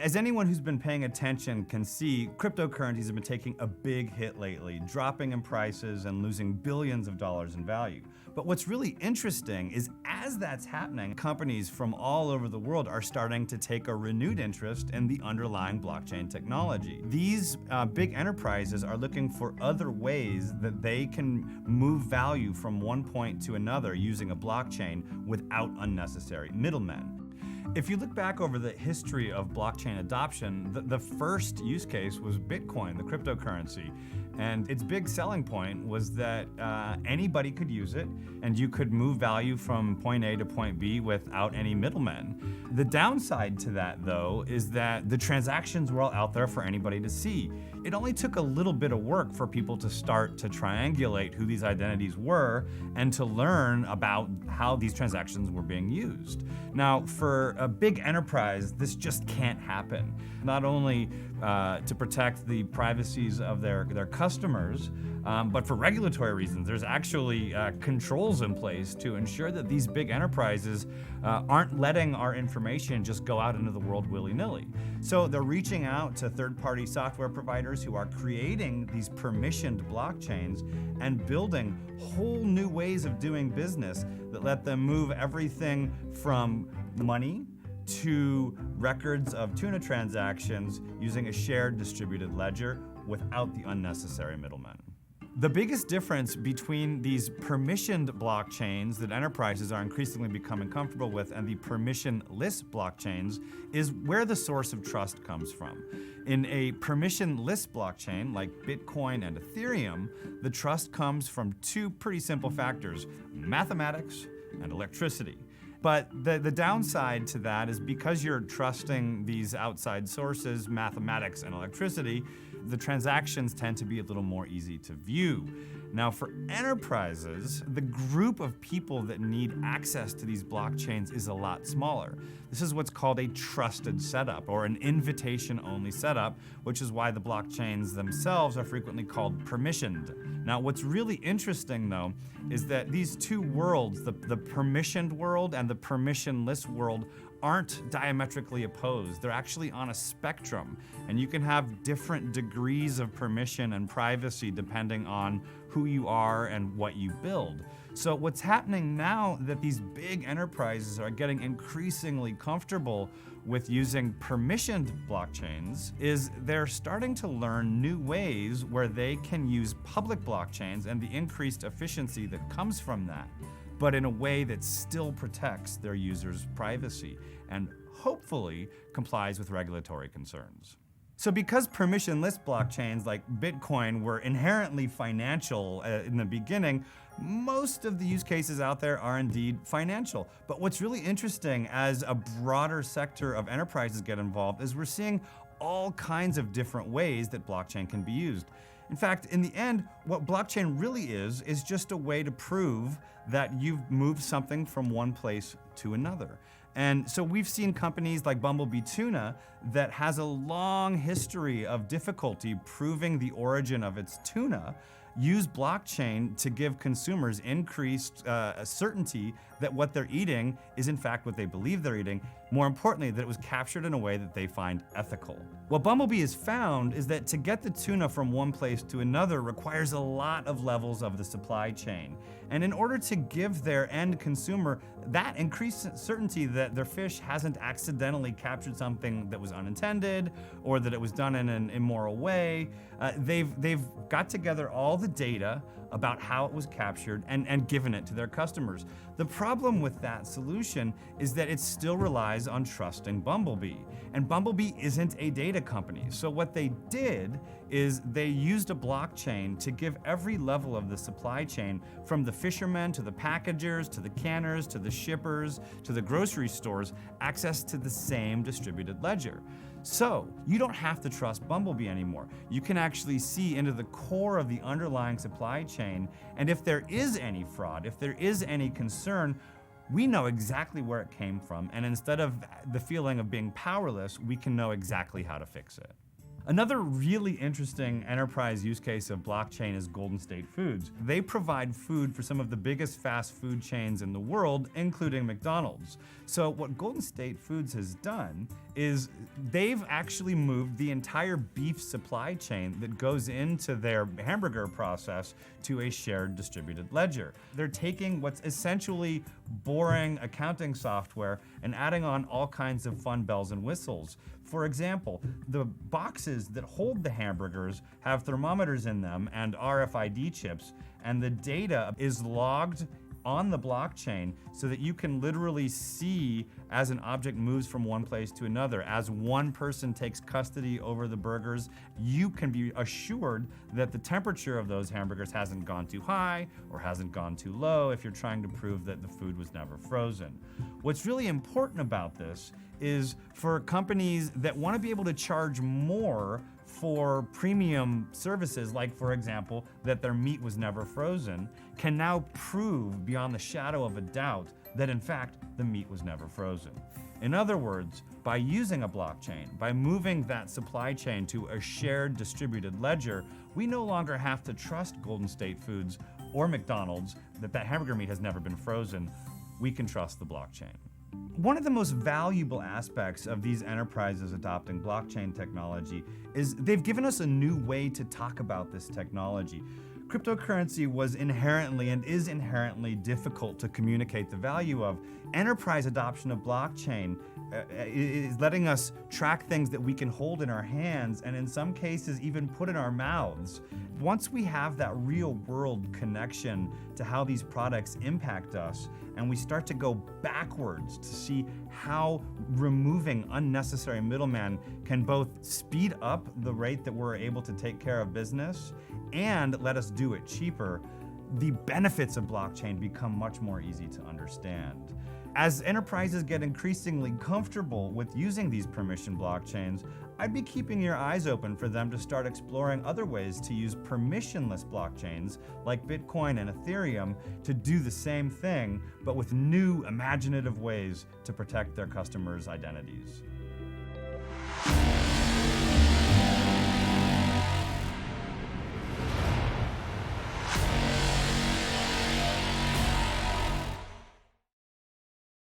As anyone who's been paying attention can see, cryptocurrencies have been taking a big hit lately, dropping in prices and losing billions of dollars in value. But what's really interesting is as that's happening, companies from all over the world are starting to take a renewed interest in the underlying blockchain technology. These big enterprises are looking for other ways that they can move value from one point to another using a blockchain without unnecessary middlemen. If you look back over the history of blockchain adoption, the first use case was Bitcoin, the cryptocurrency. And its big selling point was that anybody could use it, and you could move value from point A to point B without any middlemen. The downside to that, though, is that the transactions were all out there for anybody to see. It only took a little bit of work for people to start to triangulate who these identities were and to learn about how these transactions were being used. Now, for a big enterprise, this just can't happen. Not only to protect the privacies of their customers, but for regulatory reasons. There's actually controls in place to ensure that these big enterprises aren't letting our information just go out into the world willy-nilly. So they're reaching out to third-party software providers who are creating these permissioned blockchains and building whole new ways of doing business that let them move everything from money to records of tuna transactions using a shared distributed ledger without the unnecessary middlemen. The biggest difference between these permissioned blockchains that enterprises are increasingly becoming comfortable with and the permissionless blockchains is where the source of trust comes from. In a permissionless blockchain like Bitcoin and Ethereum, the trust comes from two pretty simple factors: mathematics and electricity. But the downside to that is because you're trusting these outside sources, mathematics and electricity, the transactions tend to be a little more easy to view. Now, for enterprises, the group of people that need access to these blockchains is a lot smaller. This is what's called a trusted setup, or an invitation-only setup, which is why the blockchains themselves are frequently called permissioned. Now, what's really interesting, though, is that these two worlds, the permissioned world and the permissionless world, aren't diametrically opposed. They're actually on a spectrum, and you can have different degrees of permission and privacy depending on who you are and what you build. So what's happening now that these big enterprises are getting increasingly comfortable with using permissioned blockchains is they're starting to learn new ways where they can use public blockchains and the increased efficiency that comes from that, but in a way that still protects their users' privacy and hopefully complies with regulatory concerns. So because permissionless blockchains like Bitcoin were inherently financial in the beginning, most of the use cases out there are indeed financial. But what's really interesting as a broader sector of enterprises get involved is we're seeing all kinds of different ways that blockchain can be used. In fact, in the end, what blockchain really is just a way to prove that you've moved something from one place to another. And so we've seen companies like Bumblebee Tuna that has a long history of difficulty proving the origin of its tuna use blockchain to give consumers increased certainty that what they're eating is in fact what they believe they're eating. More importantly, that it was captured in a way that they find ethical. What Bumblebee has found is that to get the tuna from one place to another requires a lot of levels of the supply chain. And in order to give their end consumer that increased certainty that their fish hasn't accidentally captured something that was unintended or that it was done in an immoral way, they've got together all the data about how it was captured and given it to their customers. The problem with that solution is that it still relies on trusting Bumblebee. And Bumblebee isn't a data company. So what they did is they used a blockchain to give every level of the supply chain, from the fishermen to the packagers, to the canners, to the shippers, to the grocery stores, access to the same distributed ledger. So you don't have to trust Bumblebee anymore. You can actually see into the core of the underlying supply chain, and if there is any fraud, if there is any concern, we know exactly where it came from, and instead of the feeling of being powerless, we can know exactly how to fix it. Another really interesting enterprise use case of blockchain is Golden State Foods. They provide food for some of the biggest fast food chains in the world, including McDonald's. So what Golden State Foods has done is they've actually moved the entire beef supply chain that goes into their hamburger process to a shared distributed ledger. They're taking what's essentially boring accounting software and adding on all kinds of fun bells and whistles. For example, the boxes that hold the hamburgers have thermometers in them and RFID chips, and the data is logged on the blockchain so that you can literally see as an object moves from one place to another. As one person takes custody over the burgers, you can be assured that the temperature of those hamburgers hasn't gone too high or hasn't gone too low if you're trying to prove that the food was never frozen. What's really important about this is for companies that want to be able to charge more for premium services, like for example, that their meat was never frozen, can now prove beyond the shadow of a doubt that in fact the meat was never frozen. In other words, by using a blockchain, by moving that supply chain to a shared distributed ledger, we no longer have to trust Golden State Foods or McDonald's that hamburger meat has never been frozen. We can trust the blockchain. One of the most valuable aspects of these enterprises adopting blockchain technology is they've given us a new way to talk about this technology. Cryptocurrency was inherently and is inherently difficult to communicate the value of. Enterprise adoption of blockchain is letting us track things that we can hold in our hands and in some cases even put in our mouths. Once we have that real world connection to how these products impact us, and we start to go backwards to see how removing unnecessary middlemen can both speed up the rate that we're able to take care of business and let us do it cheaper, the benefits of blockchain become much more easy to understand. As enterprises get increasingly comfortable with using these permission blockchains, I'd be keeping your eyes open for them to start exploring other ways to use permissionless blockchains like Bitcoin and Ethereum to do the same thing, but with new imaginative ways to protect their customers' identities.